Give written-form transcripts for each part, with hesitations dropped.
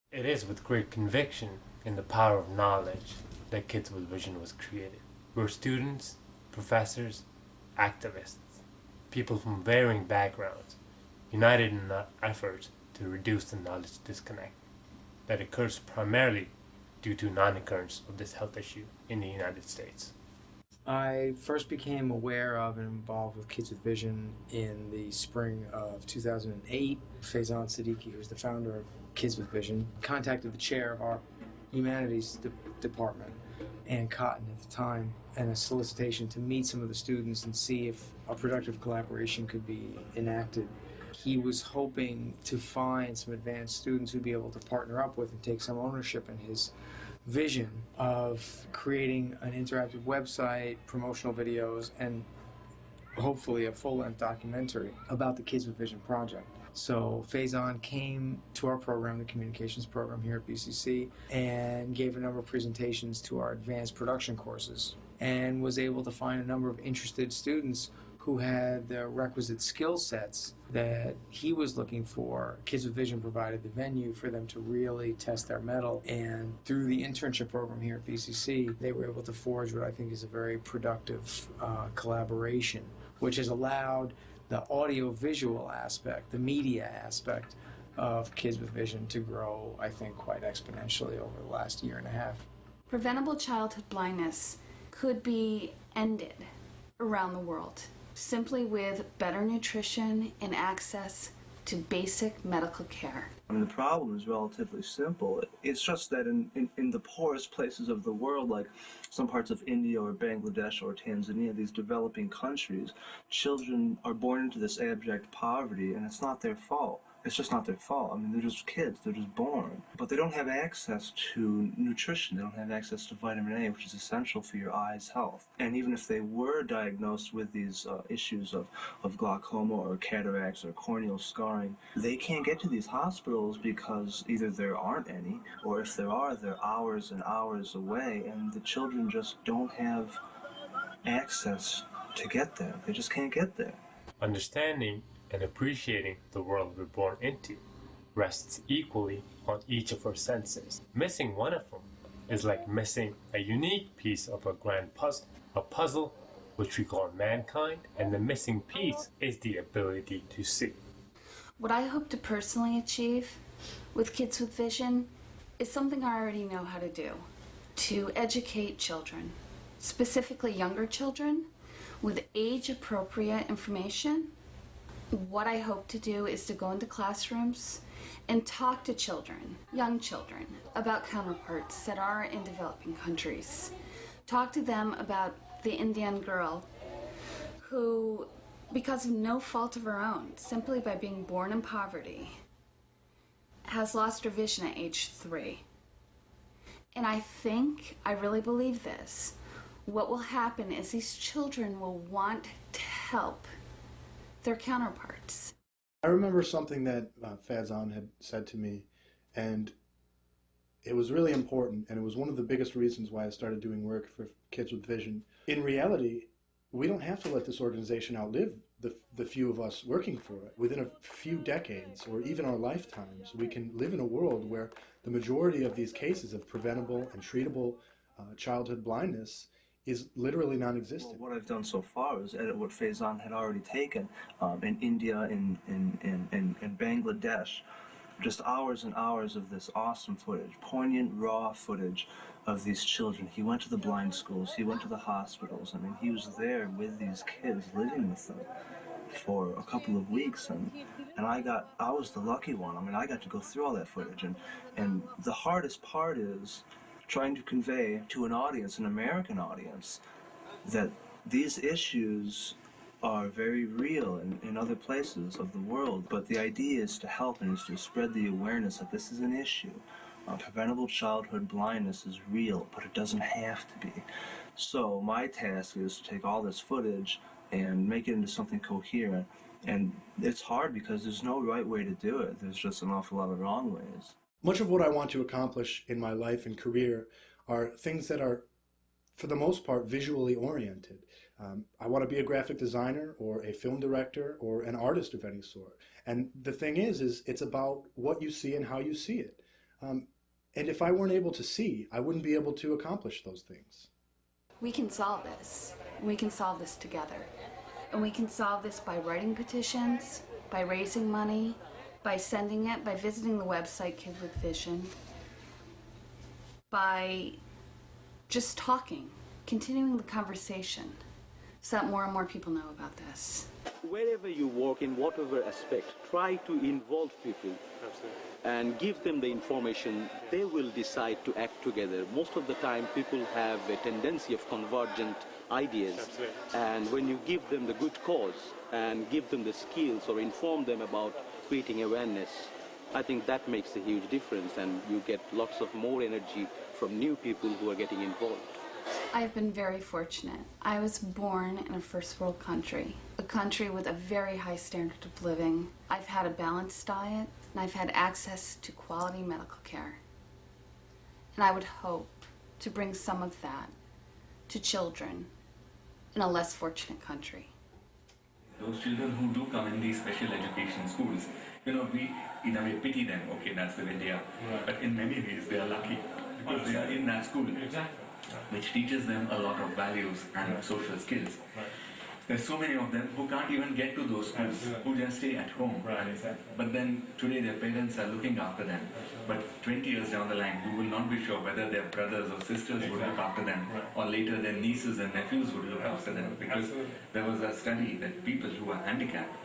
It is with great conviction in the power of knowledge that Kids with Vision was created. We're students, professors, activists, people from varying backgrounds, united in an effort to reduce the knowledge disconnect that occurs primarily due to non-occurrence of this health issue in the United States. I first became aware of and involved with Kids with Vision in the spring of 2008. Faizan Siddiqui, who's the founder of Kids with Vision, contacted the chair of our humanities department, Ann Cotton at the time, and a solicitation to meet some of the students and see if a productive collaboration could be enacted. He was hoping to find some advanced students who'd be able to partner up with and take some ownership in his vision of creating an interactive website, promotional videos, and hopefully a full-length documentary about the Kids with Vision project. So Faizan came to our program, the communications program here at BCC, and gave a number of presentations to our advanced production courses, and was able to find a number of interested students who had the requisite skill sets that he was looking for. Kids with Vision provided the venue for them to really test their mettle, and through the internship program here at BCC, they were able to forge what I think is a very productive collaboration, which has allowed the audio-visual aspect, the media aspect of Kids with Vision to grow, I think, quite exponentially over the last year and a half. Preventable childhood blindness could be ended around the world simply with better nutrition and access to basic medical care. I mean, the problem is relatively simple. It's just that in the poorest places of the world, like some parts of India or Bangladesh or Tanzania, these developing countries, children are born into this abject poverty, and it's not their fault. It's just not their fault. I mean, they're just kids. They're just born. But they don't have access to nutrition. They don't have access to vitamin A, which is essential for your eye's health. And even if they were diagnosed with these issues of glaucoma or cataracts or corneal scarring, they can't get to these hospitals because either there aren't any, or if there are, they're hours and hours away, and the children just don't have access to get there. They just can't get there. Understanding and appreciating the world we're born into rests equally on each of our senses. Missing one of them is like missing a unique piece of a grand puzzle, a puzzle which we call mankind, and the missing piece is the ability to see. What I hope to personally achieve with Kids with Vision is something I already know how to do: to educate children, specifically younger children, with age-appropriate information. What I hope to do is to go into classrooms and talk to children, young children, about counterparts that are in developing countries. Talk to them about the Indian girl who, because of no fault of her own, simply by being born in poverty, has lost her vision at age 3. And I really believe this. What will happen is these children will want to help their counterparts. I remember something that Faizan had said to me, and it was really important, and it was one of the biggest reasons why I started doing work for Kids with Vision. In reality, we don't have to let this organization outlive the few of us working for it. Within a few decades, or even our lifetimes, we can live in a world where the majority of these cases of preventable and treatable childhood blindness is literally non-existent. Well, what I've done so far is edit what Faizan had already taken in India, in Bangladesh. Just hours and hours of this awesome footage, poignant, raw footage of these children. He went to the blind schools, he went to the hospitals. I mean, he was there with these kids, living with them for a couple of weeks, and I was the lucky one. I mean, I got to go through all that footage, and the hardest part is trying to convey to an audience, an American audience, that these issues are very real in other places of the world, but the idea is to help and is to spread the awareness that this is an issue. Preventable childhood blindness is real, but it doesn't have to be. So my task is to take all this footage and make it into something coherent, and it's hard because there's no right way to do it. There's just an awful lot of wrong ways. Much of what I want to accomplish in my life and career are things that are, for the most part, visually oriented. I want to be a graphic designer or a film director or an artist of any sort. And the thing is it's about what you see and how you see it. And if I weren't able to see, I wouldn't be able to accomplish those things. We can solve this. We can solve this together. And we can solve this by writing petitions, by raising money, by sending it, by visiting the website Kids with Vision, by just talking, continuing the conversation, so that more and more people know about this. Wherever you work, in whatever aspect, try to involve people. Absolutely. And give them the information. They will decide to act together. Most of the time people have a tendency of convergent ideas. Absolutely. And when you give them the good cause and give them the skills or inform them about creating awareness, I think that makes a huge difference, and you get lots of more energy from new people who are getting involved. I've been very fortunate. I was born in a first world country, a country with a very high standard of living. I've had a balanced diet, and I've had access to quality medical care. And I would hope to bring some of that to children in a less fortunate country. Those children who do come in these special education schools, we in a way pity them. Okay, that's the way they are. Right. But in many ways they are lucky because they are in that school, Exactly. which teaches them a lot of values and social skills. Right. There's so many of them who can't even get to those schools, Absolutely. who just stay at home. Right, exactly. But then today their parents are looking after them. But 20 years down the line, you will not be sure whether their brothers or sisters would look after them, Right. or later their nieces and nephews would look after them. Because Absolutely. there was a study that people who are handicapped,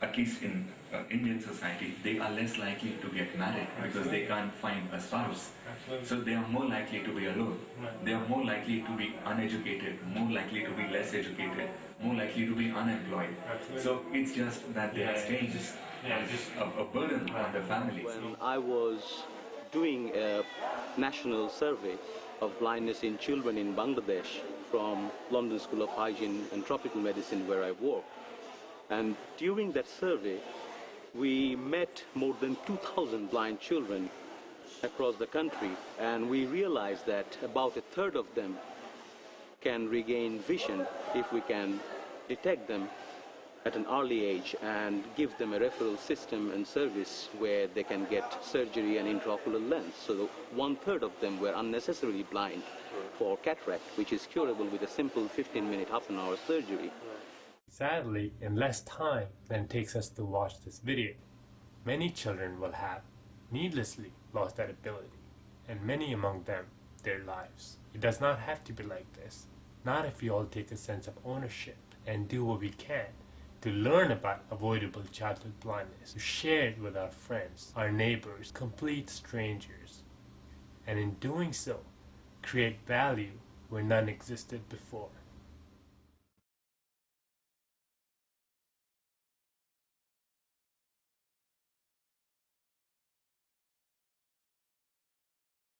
at least in Indian society, they are less likely to get married because they can't find a spouse. Absolutely. So they are more likely to be alone. Right. They are more likely to be uneducated, more likely to be less educated, more likely to be unemployed. Absolutely. So it's just that they are staying just a burden on the families. When I was doing a national survey of blindness in children in Bangladesh from London School of Hygiene and Tropical Medicine, where I work, and during that survey we met more than 2,000 blind children across the country, and we realized that about a third of them can regain vision if we can detect them at an early age and give them a referral system and service where they can get surgery and intraocular lens. So 1/3 of them were unnecessarily blind for cataract, which is curable with a simple 15-minute, half an hour surgery. Sadly, in less time than it takes us to watch this video, many children will have needlessly lost that ability, and many among them, their lives. It does not have to be like this. Not if we all take a sense of ownership and do what we can to learn about avoidable childhood blindness, to share it with our friends, our neighbors, complete strangers, and in doing so, create value where none existed before.